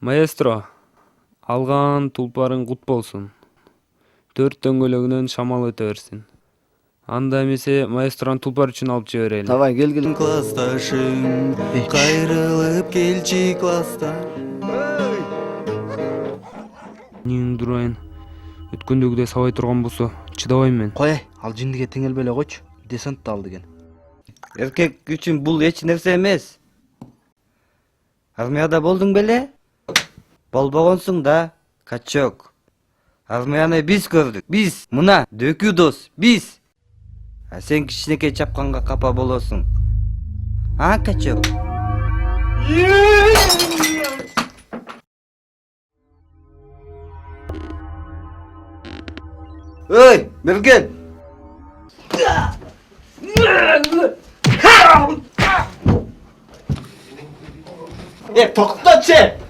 Маэстро, алган тулпарың кут болсун. 4 дөңгөлөгүнөн шамал өтө берсин. Анда эмесе маэстронун тулпар үчүн алып жиберели. Давай кел. Классташым, кайрылып келчи класста. Эмнени дурайын? Өткөндөгүдөй сабай турган болсо, чыдабайм мен. Кой, ал жиндиге теңелбей эле койчу. Десантты ал деген. Эркек үчүн бул эч нерсе эмес. Армияда болдуң беле? Болбогонсуң да, качок. Армияны биз көрдүк. Биз, мына дөкүү дос, биз. А сен кичинекей чапканга капа болосуң. А, качок? Ой, мерген! Токточу!